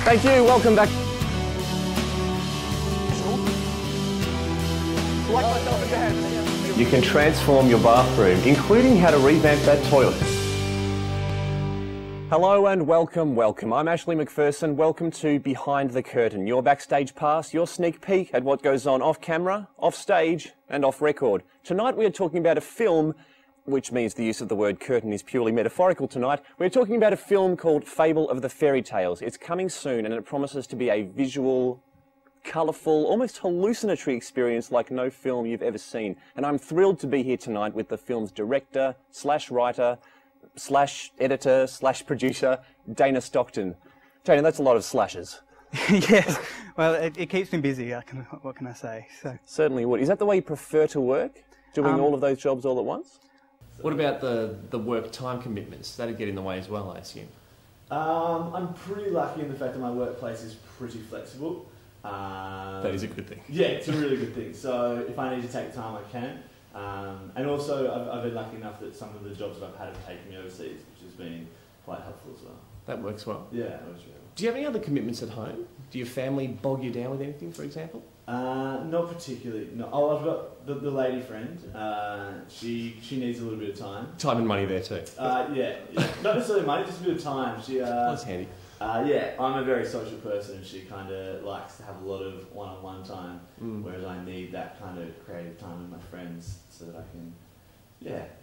Thank you, welcome back. You can transform your bathroom, including how to revamp that toilet. Hello and welcome. I'm Ashley McPherson. Welcome to Behind the Curtain, your backstage pass, your sneak peek at what goes on off camera, off stage and off record. Tonight we are talking about a film, which means the use of the word curtain is purely metaphorical tonight. We're talking about a film called Fable of the Fairy Tales. It's coming soon and it promises to be a visual, colourful, almost hallucinatory experience like no film you've ever seen. And I'm thrilled to be here tonight with the film's director, slash writer, slash editor, slash producer, Dana Stockton. Dana, that's a lot of slashes. Yes, well, it keeps me busy, what can I say? So. Certainly would. Is that the way you prefer to work? Doing all of those jobs all at once? What about the work time commitments? That'd get in the way as well, I assume. I'm pretty lucky in the fact that my workplace is pretty flexible. That is a good thing. Yeah, it's a really good thing. So if I need to take time, I can. And also, I've been lucky enough that some of the jobs that I've had have taken me overseas, which has been quite helpful as well. That works well. Yeah, it works really well. Do you have any other commitments at home? Do your family bog you down with anything, for example? Not particularly. No. Oh, I've got the lady friend. She needs a little bit of time. Time and money there too. Yeah. Not necessarily money, just a bit of time. That's handy. Yeah, I'm a very social person and she kind of likes to have a lot of one-on-one time, whereas I need that kind of creative time with my friends so that I can,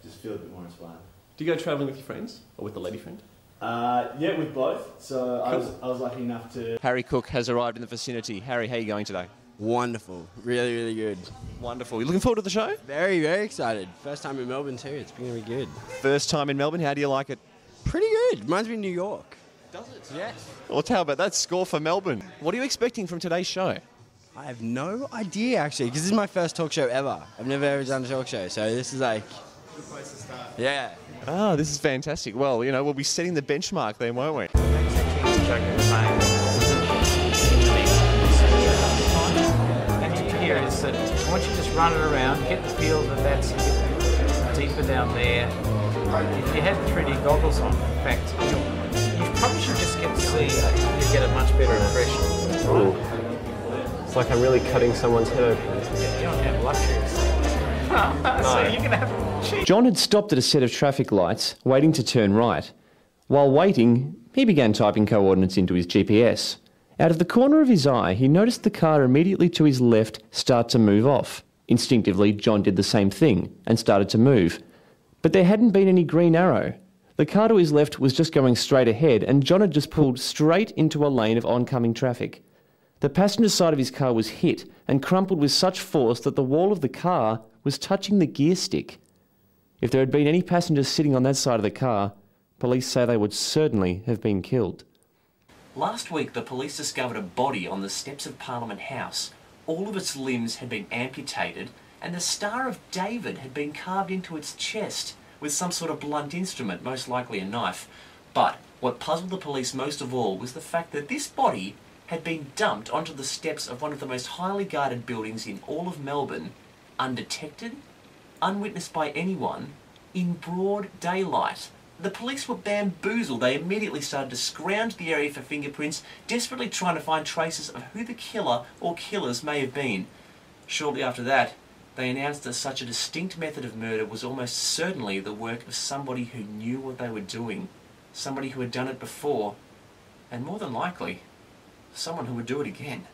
just feel a bit more inspired. Do you go travelling with your friends or with the lady friend? Yeah, with both. So cool. I was lucky enough to... Harry Cook has arrived in the vicinity. Harry, how are you going today? Wonderful. Really, really good. Wonderful. You looking forward to the show? Very, very excited. First time in Melbourne too. It's going to be good. First time in Melbourne. How do you like it? Pretty good. Reminds me of New York. Does it? Yes. Well, how about that score for Melbourne? What are you expecting from today's show? I have no idea, actually, because this is my first talk show ever. I've never ever done a talk show, so this is like... Good place to start. Yeah. Ah, this is fantastic. Well, we'll be setting the benchmark then, won't we? Here is that I want you to just run it around, get the feel that that's deeper down there. If you had 3D goggles on, in fact, you probably should just get to see, you get a much better impression. Ooh. It's like I'm really cutting someone's head open. You don't have luxuries. So you're going to have cheap. John had stopped at a set of traffic lights, waiting to turn right. While waiting, he began typing coordinates into his GPS. Out of the corner of his eye, he noticed the car immediately to his left start to move off. Instinctively, John did the same thing and started to move. But there hadn't been any green arrow. The car to his left was just going straight ahead, and John had just pulled straight into a lane of oncoming traffic. The passenger side of his car was hit and crumpled with such force that the wall of the car was touching the gear stick. If there had been any passengers sitting on that side of the car, police say they would certainly have been killed. Last week, the police discovered a body on the steps of Parliament House. All of its limbs had been amputated, and the Star of David had been carved into its chest with some sort of blunt instrument, most likely a knife. But what puzzled the police most of all was the fact that this body had been dumped onto the steps of one of the most highly guarded buildings in all of Melbourne, undetected, unwitnessed by anyone, in broad daylight. The police were bamboozled. They immediately started to scrounge the area for fingerprints, desperately trying to find traces of who the killer or killers may have been. Shortly after that, they announced that such a distinct method of murder was almost certainly the work of somebody who knew what they were doing, somebody who had done it before, and more than likely, someone who would do it again.